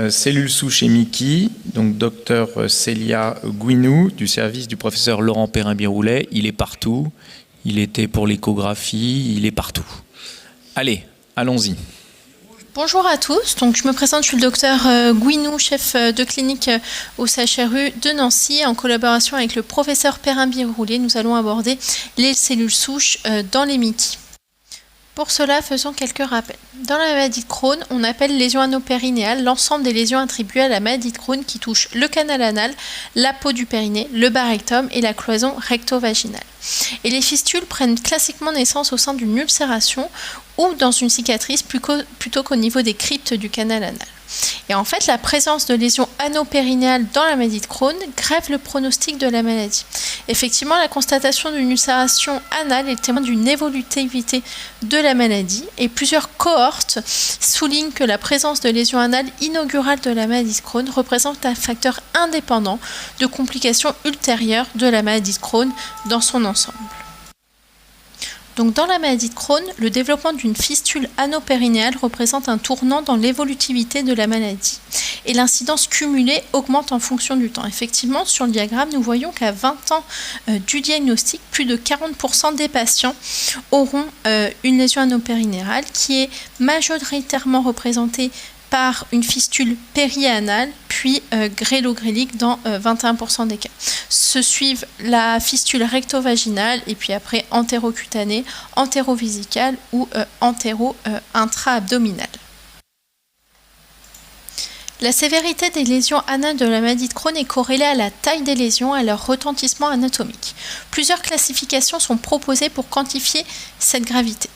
cellules souches et Mickey, donc docteur Célia Gouinou, du service du professeur Laurent Perrin-Biroulet. Il est partout. Il était pour l'échographie, il est partout. Allez, allons-y. Bonjour à tous, donc je me présente, je suis le docteur Gouinou, chef de clinique au CHRU de Nancy. En collaboration avec le professeur Perrin-Biroulet, nous allons aborder les cellules souches dans les Mickey. Pour cela, faisons quelques rappels. Dans la maladie de Crohn, on appelle lésions anopérinéales l'ensemble des lésions attribuées à la maladie de Crohn qui touchent le canal anal, la peau du périnée, le bas rectum et la cloison recto-vaginale. Et les fistules prennent classiquement naissance au sein d'une ulcération ou dans une cicatrice plutôt qu'au niveau des cryptes du canal anal. Et en fait, la présence de lésions anopérinéales dans la maladie de Crohn grève le pronostic de la maladie. Effectivement, la constatation d'une ulcération anale est témoin d'une évolutivité de la maladie et plusieurs cohortes soulignent que la présence de lésions anales inaugurales de la maladie de Crohn représente un facteur indépendant de complications ultérieures de la maladie de Crohn dans son ensemble. Donc dans la maladie de Crohn, le développement d'une fistule anopérinéale représente un tournant dans l'évolutivité de la maladie. Et l'incidence cumulée augmente en fonction du temps. Effectivement, sur le diagramme, nous voyons qu'à 20 ans du diagnostic, plus de 40% des patients auront une lésion anopérinéale qui est majoritairement représentée par une fistule périanale, puis grêlo-grélique dans 21% des cas. Se suivent la fistule recto-vaginale et puis après entérocutanée, entérovésicale ou intra-abdominale. La sévérité des lésions anales de la maladie de Crohn est corrélée à la taille des lésions et à leur retentissement anatomique. Plusieurs classifications sont proposées pour quantifier cette gravité.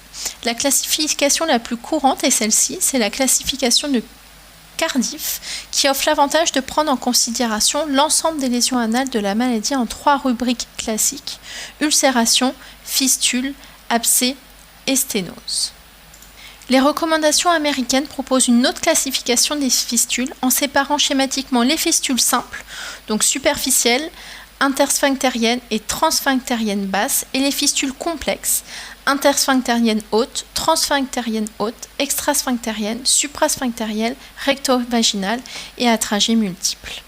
La classification la plus courante est celle-ci, c'est la classification de Cardiff, qui offre l'avantage de prendre en considération l'ensemble des lésions anales de la maladie en 3 rubriques classiques: ulcération, fistule, abcès et sténose. Les recommandations américaines proposent une autre classification des fistules en séparant schématiquement les fistules simples, donc superficielles, intersphinctériennes et transsphinctériennes basses, et les fistules complexes, intersphinctériennes hautes, transsphinctériennes hautes, extrasphinctériennes, suprasphinctériennes, recto-vaginales et à trajet multiple.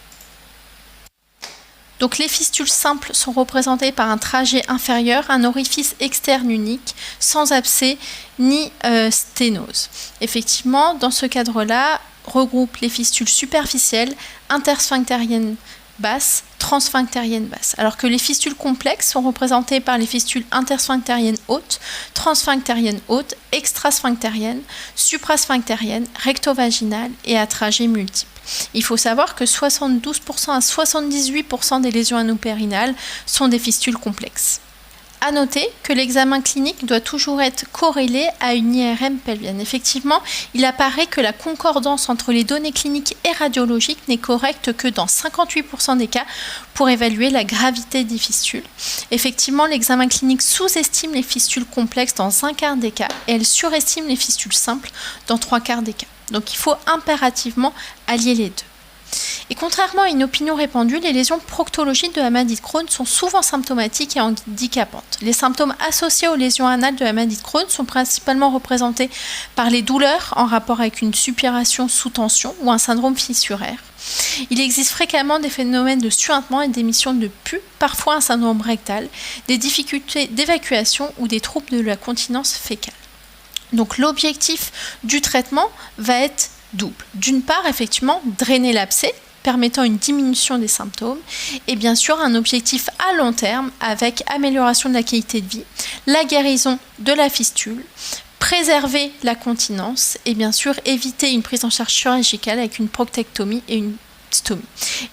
Donc les fistules simples sont représentées par un trajet inférieur, un orifice externe unique, sans abcès ni sténose. Effectivement, dans ce cadre-là, regroupe les fistules superficielles, intersphinctériennes basses, transsphinctériennes basses, alors que les fistules complexes sont représentées par les fistules intersphinctériennes hautes, transsphinctériennes hautes, extrasphinctériennes, suprasphinctériennes, recto-vaginales et à trajet multiple. Il faut savoir que 72% à 78% des lésions anopérinales sont des fistules complexes. À noter que l'examen clinique doit toujours être corrélé à une IRM pelvienne. Effectivement, il apparaît que la concordance entre les données cliniques et radiologiques n'est correcte que dans 58% des cas pour évaluer la gravité des fistules. Effectivement, l'examen clinique sous-estime les fistules complexes dans 1/4 des cas et elle surestime les fistules simples dans 3/4 des cas. Donc il faut impérativement allier les deux. Et contrairement à une opinion répandue, les lésions proctologiques de la maladie de Crohn sont souvent symptomatiques et handicapantes. Les symptômes associés aux lésions anales de la maladie de Crohn sont principalement représentés par les douleurs en rapport avec une suppuration sous tension ou un syndrome fissuraire. Il existe fréquemment des phénomènes de suintement et d'émission de pus, parfois un syndrome rectal, des difficultés d'évacuation ou des troubles de la continence fécale. Donc l'objectif du traitement va être double. D'une part, effectivement, drainer l'abcès, permettant une diminution des symptômes, et bien sûr un objectif à long terme avec amélioration de la qualité de vie, la guérison de la fistule, préserver la continence et bien sûr éviter une prise en charge chirurgicale avec une proctectomie et une stomie.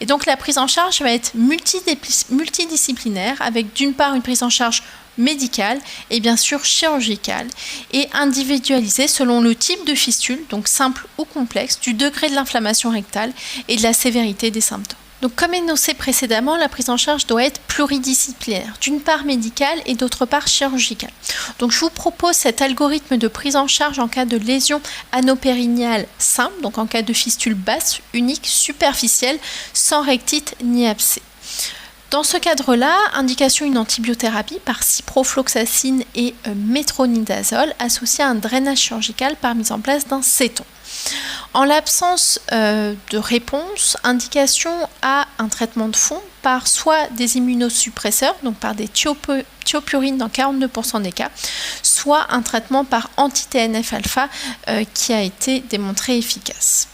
Et donc la prise en charge va être multidisciplinaire avec d'une part une prise en charge médicale et bien sûr chirurgicale et individualisée selon le type de fistule, donc simple ou complexe, du degré de l'inflammation rectale et de la sévérité des symptômes. Donc comme énoncé précédemment, la prise en charge doit être pluridisciplinaire, d'une part médicale et d'autre part chirurgicale. Donc je vous propose cet algorithme de prise en charge en cas de lésion anopérinéale simple, donc en cas de fistule basse, unique, superficielle, sans rectite ni abcès. Dans ce cadre-là, indication une antibiothérapie par ciprofloxacine et métronidazole associée à un drainage chirurgical par mise en place d'un céton. En l'absence de réponse, indication à un traitement de fond par soit des immunosuppresseurs, donc par des thiopurines dans 42% des cas, soit un traitement par anti-TNF-alpha qui a été démontré efficace.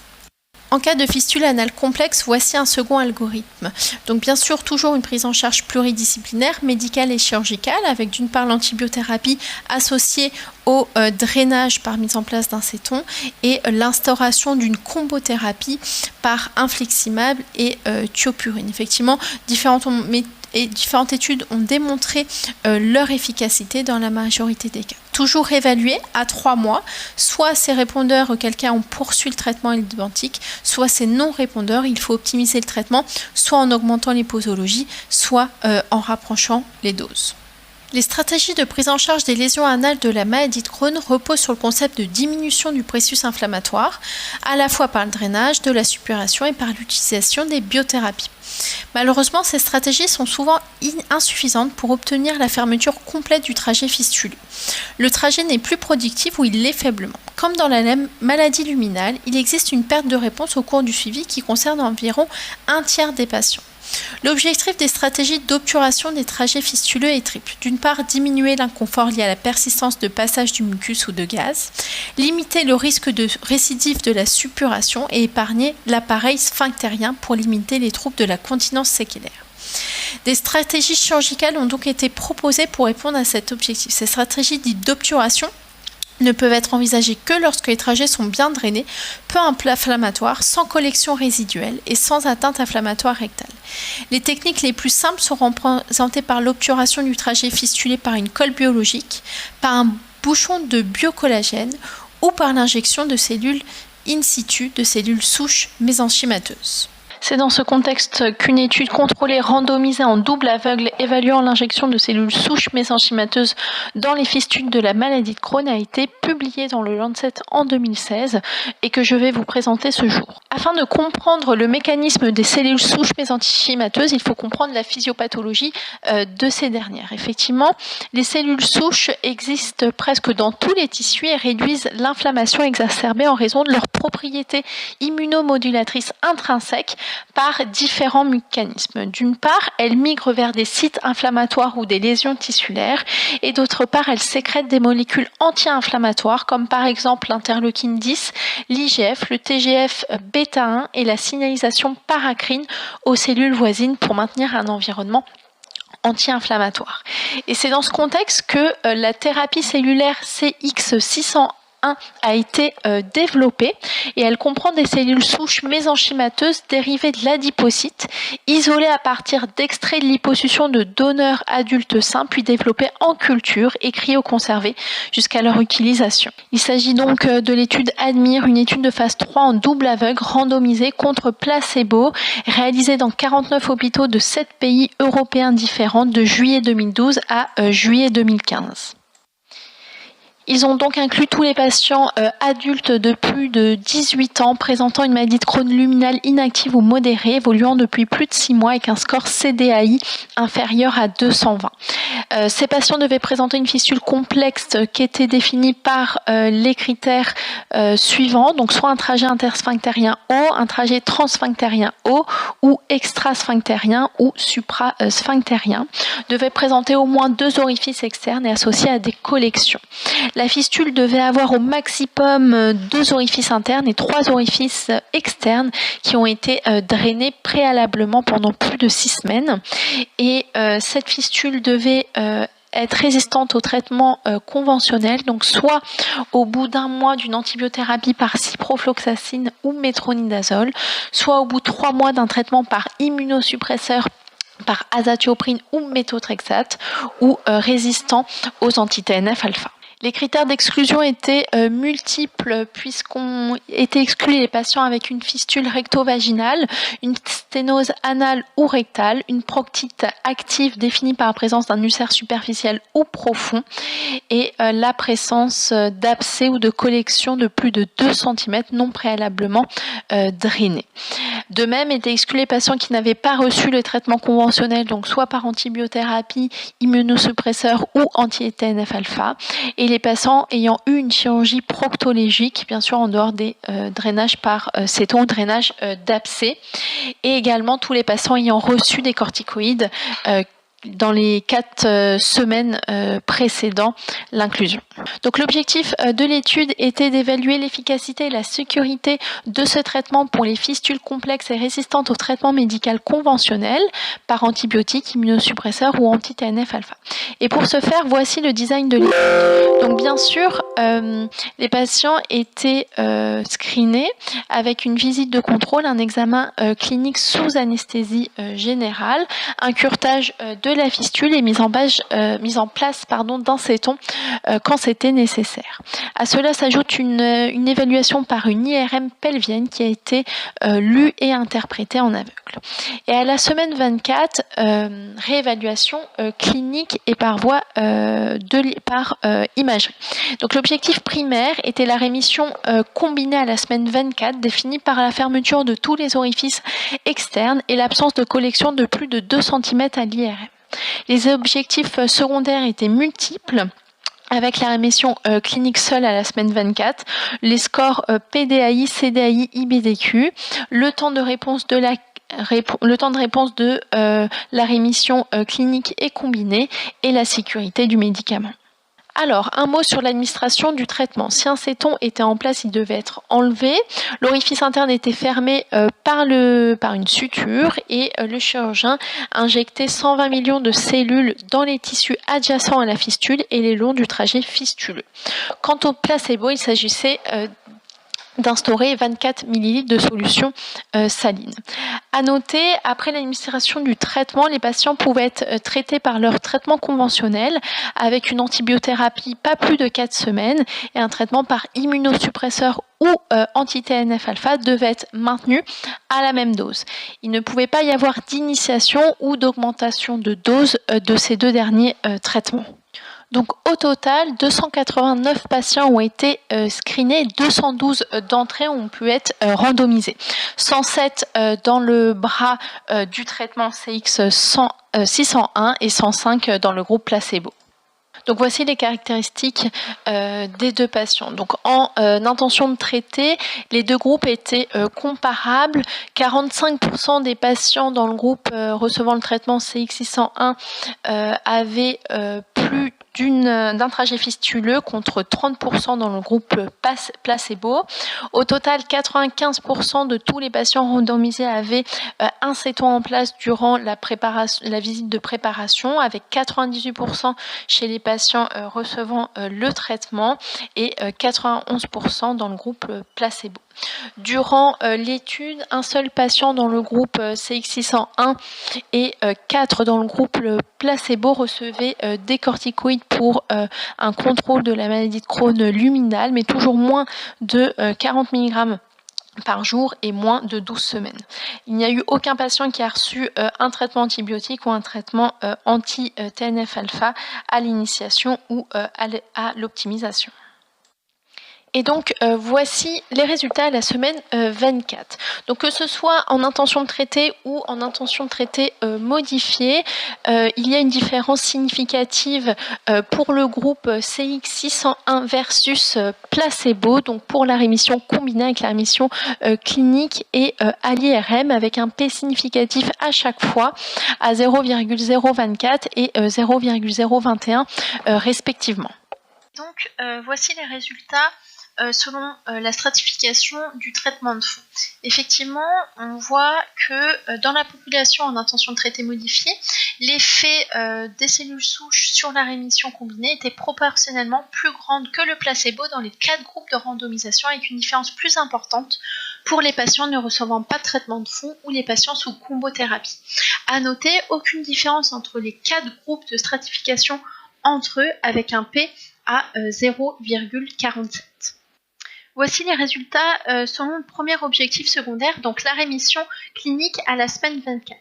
En cas de fistule anale complexe, voici un second algorithme. Donc bien sûr, toujours une prise en charge pluridisciplinaire, médicale et chirurgicale, avec d'une part l'antibiothérapie associée au drainage par mise en place d'un céton et l'instauration d'une combothérapie par infliximab et thiopurine. Effectivement, différentes études ont démontré leur efficacité dans la majorité des cas. Toujours évalué à 3 mois, soit ces répondeurs auquel cas on poursuit le traitement identique, soit ces non-répondeurs, il faut optimiser le traitement, soit en augmentant les posologies, soit en rapprochant les doses. Les stratégies de prise en charge des lésions anales de la maladie de Crohn reposent sur le concept de diminution du processus inflammatoire, à la fois par le drainage, de la suppuration et par l'utilisation des biothérapies. Malheureusement, ces stratégies sont souvent insuffisantes pour obtenir la fermeture complète du trajet fistuleux. Le trajet n'est plus productif ou il l'est faiblement. Comme dans la maladie luminale, il existe une perte de réponse au cours du suivi qui concerne environ un tiers des patients. L'objectif des stratégies d'obturation des trajets fistuleux est triple. D'une part, diminuer l'inconfort lié à la persistance de passage du mucus ou de gaz, limiter le risque de récidive de la suppuration et épargner l'appareil sphinctérien pour limiter les troubles de la continence séquelaire. Des stratégies chirurgicales ont donc été proposées pour répondre à cet objectif. Ces stratégies dites d'obturation ne peuvent être envisagées que lorsque les trajets sont bien drainés, peu inflammatoires, sans collection résiduelle et sans atteinte inflammatoire rectale. Les techniques les plus simples sont représentées par l'obturation du trajet fistulé par une colle biologique, par un bouchon de biocollagène ou par l'injection de cellules in situ, de cellules souches mésenchymateuses. C'est dans ce contexte qu'une étude contrôlée randomisée en double aveugle évaluant l'injection de cellules souches mésenchymateuses dans les fistules de la maladie de Crohn a été publiée dans le Lancet en 2016 et que je vais vous présenter ce jour. Afin de comprendre le mécanisme des cellules souches mésenchymateuses, il faut comprendre la physiopathologie de ces dernières. Effectivement, les cellules souches existent presque dans tous les tissus et réduisent l'inflammation exacerbée en raison de leurs propriétés immunomodulatrices intrinsèques par différents mécanismes. D'une part, elles migrent vers des sites inflammatoires ou des lésions tissulaires et d'autre part, elles sécrètent des molécules anti-inflammatoires comme par exemple l'interleukine 10, l'IGF, le TGF-bêta1 et la signalisation paracrine aux cellules voisines pour maintenir un environnement anti-inflammatoire. Et c'est dans ce contexte que la thérapie cellulaire CX601 a été développée et elle comprend des cellules souches mésenchymateuses dérivées de l'adipocyte, isolées à partir d'extraits de liposuction de donneurs adultes sains, puis développées en culture et cryoconservées jusqu'à leur utilisation. Il s'agit donc de l'étude ADMIR, une étude de phase 3 en double aveugle randomisée contre placebo, réalisée dans 49 hôpitaux de 7 pays européens différents de juillet 2012 à juillet 2015. Ils ont donc inclus tous les patients adultes de plus de 18 ans présentant une maladie de Crohn luminale inactive ou modérée, évoluant depuis plus de 6 mois avec un score CDAI inférieur à 220. Ces patients devaient présenter une fistule complexe qui était définie par les critères suivants, donc soit un trajet intersphinctérien haut, un trajet transsphinctérien haut ou extrasphinctérien ou suprasphinctérien, devaient présenter au moins 2 orifices externes et associés à des collections. La fistule devait avoir au maximum 2 orifices internes et 3 orifices externes qui ont été drainés préalablement pendant plus de 6 semaines. Et cette fistule devait être résistante au traitement conventionnel, donc soit au bout d'1 mois d'une antibiothérapie par ciprofloxacine ou métronidazole, soit au bout de 3 mois d'un traitement par immunosuppresseur par azatioprine ou méthotrexate ou résistant aux anti-TNF-alpha. Les critères d'exclusion étaient multiples puisqu'on était exclus les patients avec une fistule recto-vaginale, une sténose anale ou rectale, une proctite active définie par la présence d'un ulcère superficiel ou profond et la présence d'abcès ou de collection de plus de 2 cm non préalablement drainés. De même, étaient exclus les patients qui n'avaient pas reçu le traitement conventionnel, donc soit par antibiothérapie, immunosuppresseur ou anti-TNF-alpha, et les patients ayant eu une chirurgie proctolégique, bien sûr en dehors des drainages par céton ou drainage d'abcès, et également tous les patients ayant reçu des corticoïdes dans les 4 semaines précédant l'inclusion. Donc l'objectif de l'étude était d'évaluer l'efficacité et la sécurité de ce traitement pour les fistules complexes et résistantes au traitement médical conventionnel par antibiotiques, immunosuppresseurs ou anti-TNF-alpha. Et pour ce faire, voici le design de l'étude. Donc bien sûr, les patients étaient screenés avec une visite de contrôle, un examen clinique sous anesthésie générale, un curetage de la fistule et mise en place d'un céton quand c'était nécessaire. À cela s'ajoute une évaluation par une IRM pelvienne qui a été lue et interprétée en aveugle. Et à la semaine 24, réévaluation clinique et par voie par imagerie. Donc l'objectif primaire était la rémission combinée à la semaine 24 définie par la fermeture de tous les orifices externes et l'absence de collection de plus de 2 cm à l'IRM. Les objectifs secondaires étaient multiples, avec la rémission clinique seule à la semaine 24, les scores PDAI, CDAI, IBDQ, le temps de réponse de la rémission clinique et combinée et la sécurité du médicament. Alors, un mot sur l'administration du traitement. Si un céton était en place, il devait être enlevé. L'orifice interne était fermé par une suture et le chirurgien injectait 120 millions de cellules dans les tissus adjacents à la fistule et les long du trajet fistuleux. Quant au placebo, il s'agissait d'instaurer 24 ml de solution saline. À noter, après l'administration du traitement, les patients pouvaient être traités par leur traitement conventionnel avec une antibiothérapie pas plus de 4 semaines et un traitement par immunosuppresseur ou anti-TNF-alpha devait être maintenu à la même dose. Il ne pouvait pas y avoir d'initiation ou d'augmentation de dose de ces 2 derniers traitements. Donc au total, 289 patients ont été screenés, 212 d'entre eux ont pu être randomisés. 107 dans le bras du traitement CX 601 et 105 dans le groupe placebo. Donc voici les caractéristiques des 2 patients. Donc en intention de traiter, les 2 groupes étaient comparables. 45% des patients dans le groupe recevant le traitement CX601 avaient plus d'un trajet fistuleux contre 30% dans le groupe placebo. Au total, 95% de tous les patients randomisés avaient un céton en place durant la visite de préparation, avec 98% chez les patients recevant le traitement et 91% dans le groupe placebo. Durant l'étude, un seul patient dans le groupe CX601 et 4 dans le groupe placebo recevaient des corticoïdes pour un contrôle de la maladie de Crohn luminale, mais toujours moins de 40 mg par jour et moins de 12 semaines. Il n'y a eu aucun patient qui a reçu un traitement antibiotique ou un traitement anti-TNF-alpha à l'initiation ou à l'optimisation. Et donc, voici les résultats à la semaine 24. Donc, que ce soit en intention de traiter ou en intention de traiter modifiée, il y a une différence significative pour le groupe CX601 versus placebo, donc pour la rémission combinée avec la rémission clinique et à l'IRM, avec un P significatif à chaque fois à 0,024 et 0,021 respectivement. Donc, voici les résultats selon la stratification du traitement de fond. Effectivement, on voit que dans la population en intention de traiter modifiée, l'effet des cellules souches sur la rémission combinée était proportionnellement plus grande que le placebo dans les 4 groupes de randomisation, avec une différence plus importante pour les patients ne recevant pas de traitement de fond ou les patients sous combothérapie. À noter, aucune différence entre les 4 groupes de stratification entre eux, avec un P à 0,47. Voici les résultats selon le premier objectif secondaire, donc la rémission clinique à la semaine 24.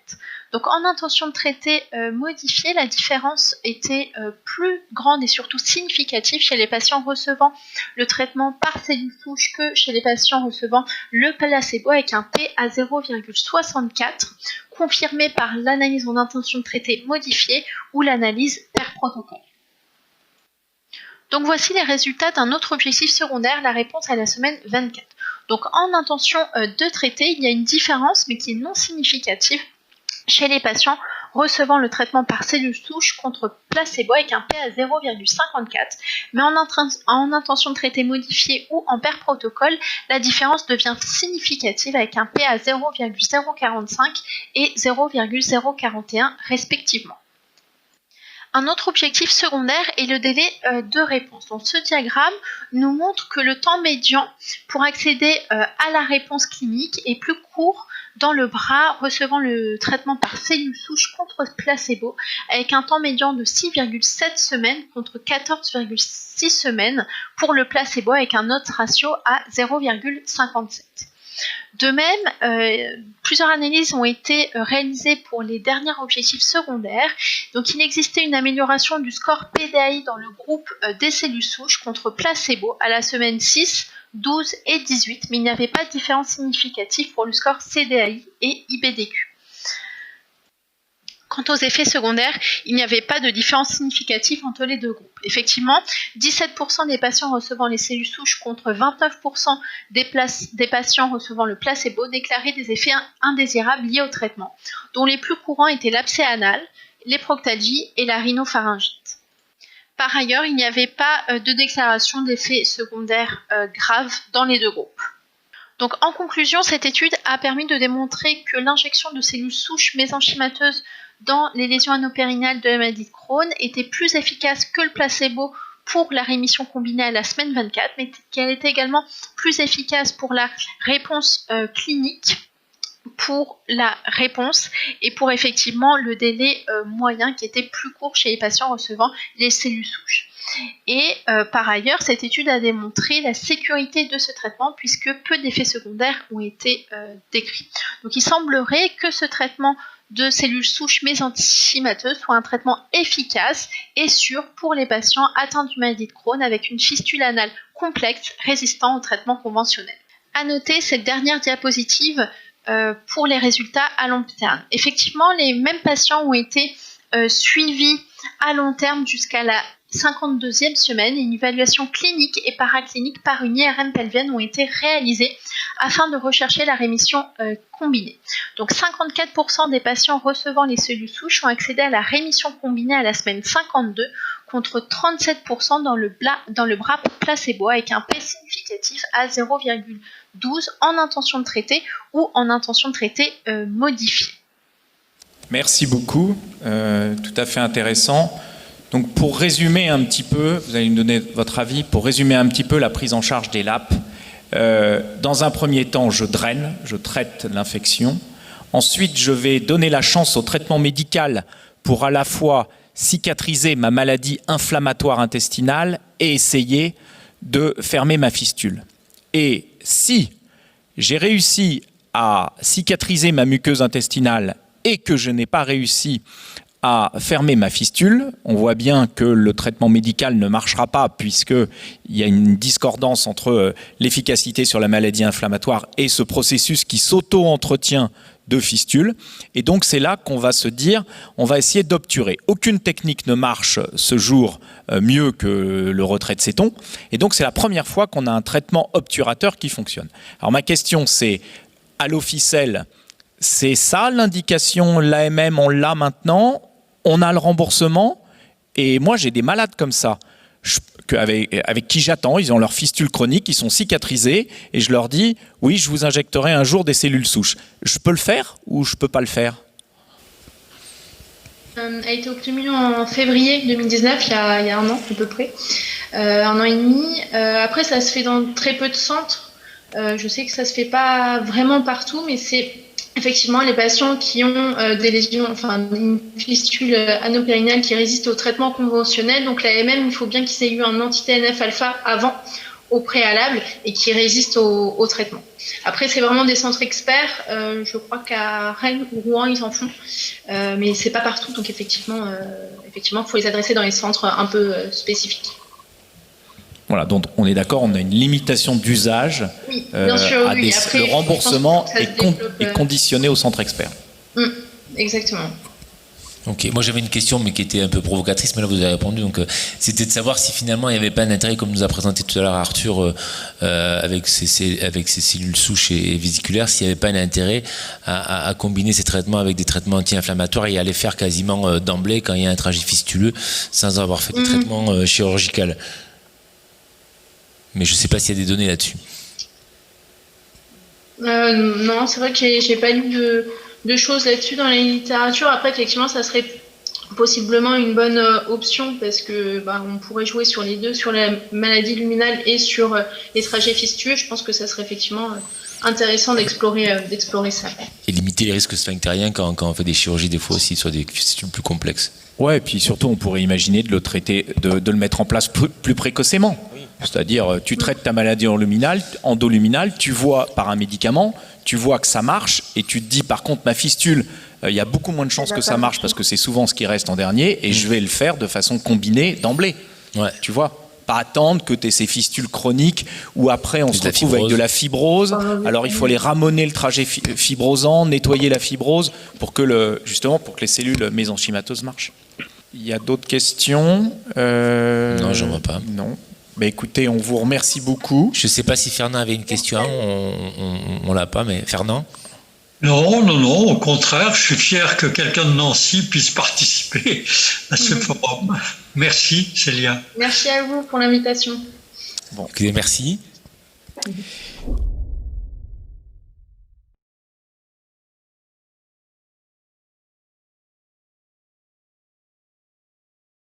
Donc en intention de traiter modifiée, la différence était plus grande et surtout significative chez les patients recevant le traitement par cellules souches que chez les patients recevant le placebo avec un P à 0,64, confirmé par l'analyse en intention de traiter modifiée ou l'analyse per protocole. Donc voici les résultats d'un autre objectif secondaire, la réponse à la semaine 24. Donc en intention de traiter, il y a une différence, mais qui est non significative, chez les patients recevant le traitement par cellules souches contre placebo avec un P à 0,54, mais en intention de traiter modifiée ou en per protocole, la différence devient significative avec un P à 0,045 et 0,041 respectivement. Un autre objectif secondaire est le délai de réponse. Donc, ce diagramme nous montre que le temps médian pour accéder à la réponse clinique est plus court dans le bras recevant le traitement par cellules souches contre placebo, avec un temps médian de 6,7 semaines contre 14,6 semaines pour le placebo, avec un odds ratio à 0,57. De même, plusieurs analyses ont été réalisées pour les derniers objectifs secondaires. Donc, il existait une amélioration du score PDAI dans le groupe des cellules souches contre placebo à la semaine 6, 12 et 18, mais il n'y avait pas de différence significative pour le score CDAI et IBDQ. Quant aux effets secondaires, il n'y avait pas de différence significative entre les deux groupes. Effectivement, 17% des patients recevant les cellules souches contre 29% des patients recevant le placebo déclaraient des effets indésirables liés au traitement, dont les plus courants étaient l'abcès anal, les proctalgies et la rhinopharyngite. Par ailleurs, il n'y avait pas de déclaration d'effets secondaires graves dans les deux groupes. Donc, en conclusion, cette étude a permis de démontrer que l'injection de cellules souches mésenchymateuses dans les lésions anopérinéales de la maladie de Crohn était plus efficace que le placebo pour la rémission combinée à la semaine 24, mais qu'elle était également plus efficace pour la réponse clinique, pour la réponse et pour effectivement le délai moyen qui était plus court chez les patients recevant les cellules souches. Et par ailleurs, cette étude a démontré la sécurité de ce traitement puisque peu d'effets secondaires ont été décrits. Donc il semblerait que ce traitement de cellules souches mésenchymateuses soit un traitement efficace et sûr pour les patients atteints d'une maladie de Crohn avec une fistule anale complexe résistant au traitement conventionnel. À noter cette dernière diapositive pour les résultats à long terme. Effectivement, les mêmes patients ont été suivis à long terme jusqu'à la 52e semaine et une évaluation clinique et paraclinique par une IRM pelvienne ont été réalisées afin de rechercher la rémission combinée. Donc 54% des patients recevant les cellules souches ont accédé à la rémission combinée à la semaine 52 contre 37% dans le bras placebo avec un P significatif à 0,12 en intention de traiter ou en intention de traiter modifiée. Merci beaucoup, tout à fait intéressant. Donc pour résumer un petit peu, vous allez me donner votre avis, pour résumer un petit peu la prise en charge des LAP, dans un premier temps, je draine, je traite l'infection. Ensuite, je vais donner la chance au traitement médical pour à la fois cicatriser ma maladie inflammatoire intestinale et essayer de fermer ma fistule. Et si j'ai réussi à cicatriser ma muqueuse intestinale et que je n'ai pas réussi à fermer ma fistule, on voit bien que le traitement médical ne marchera pas puisqu'il y a une discordance entre l'efficacité sur la maladie inflammatoire et ce processus qui s'auto-entretient de fistule. Et donc c'est là qu'on va se dire, on va essayer d'obturer. Aucune technique ne marche ce jour mieux que le retrait de cétons. Et donc c'est la première fois qu'on a un traitement obturateur qui fonctionne. Alors ma question c'est, à l'officelle, c'est ça l'indication, l'AMM on l'a maintenant, on a le remboursement, et moi j'ai des malades comme ça, avec qui j'attends, ils ont leur fistule chronique, ils sont cicatrisés, et je leur dis, oui, je vous injecterai un jour des cellules souches. Je peux le faire ou je ne peux pas le faire? A été obtenue en février 2019, il y a un an à peu près, un an et demi. Après, ça se fait dans très peu de centres. Je sais que ça se fait pas vraiment partout, mais c'est effectivement les patients qui ont des lésions, enfin une fistule anopérinéale qui résiste au traitement conventionnel. Donc l'AMM, il faut bien qu'ils aient eu un anti-TNF-alpha avant, au préalable et qui résistent au traitement. Après, c'est vraiment des centres experts. Je crois qu'à Rennes ou Rouen, ils en font. Mais c'est pas partout. Donc, effectivement, il faut les adresser dans les centres un peu spécifiques. Voilà, donc on est d'accord, on a une limitation d'usage. Oui, bien sûr, oui. Après, le remboursement est conditionné au centre expert. Exactement. Ok, moi j'avais une question mais qui était un peu provocatrice, mais là vous avez répondu, donc c'était de savoir si finalement il n'y avait pas un intérêt, comme nous a présenté tout à l'heure Arthur, avec ses cellules souches et vésiculaires, s'il n'y avait pas un intérêt à combiner ces traitements avec des traitements anti-inflammatoires et à les faire quasiment d'emblée quand il y a un trajet fistuleux sans avoir fait de traitement chirurgical. Mais je ne sais pas s'il y a des données là-dessus. Non, c'est vrai que j'ai pas lu de choses là-dessus dans la littérature. Après, effectivement, ça serait possiblement une bonne option parce que on pourrait jouer sur les deux, sur la maladie luminale et sur les trajets fistueux. Je pense que ça serait effectivement intéressant d'explorer ça. Et limiter les risques sphinctériens quand on fait des chirurgies des fois aussi sur des fistules plus complexes. Ouais, et puis surtout, on pourrait imaginer de le traiter, de le mettre en place plus précocement. Oui. C'est-à-dire, tu traites ta maladie endoluminale, tu vois par un médicament, tu vois que ça marche, et tu te dis, par contre, ma fistule, il y a beaucoup moins de chances que ça marche parce que c'est souvent ce qui reste en dernier, et je vais le faire de façon combinée d'emblée. Ouais. Tu vois ? Pas attendre que tu aies ces fistules chroniques où après on se retrouve avec de la fibrose. Alors il faut aller ramener le trajet fibrosant, nettoyer la fibrose pour que justement pour que les cellules mésenchymateuses marchent. Il y a d'autres questions Non, j'en vois pas. Non. Bah écoutez, on vous remercie beaucoup. Je ne sais pas si Fernand avait une question, on l'a pas, mais Fernand ? Non, au contraire, je suis fier que quelqu'un de Nancy puisse participer à ce forum. Merci Célia. Merci à vous pour l'invitation. Bon, merci.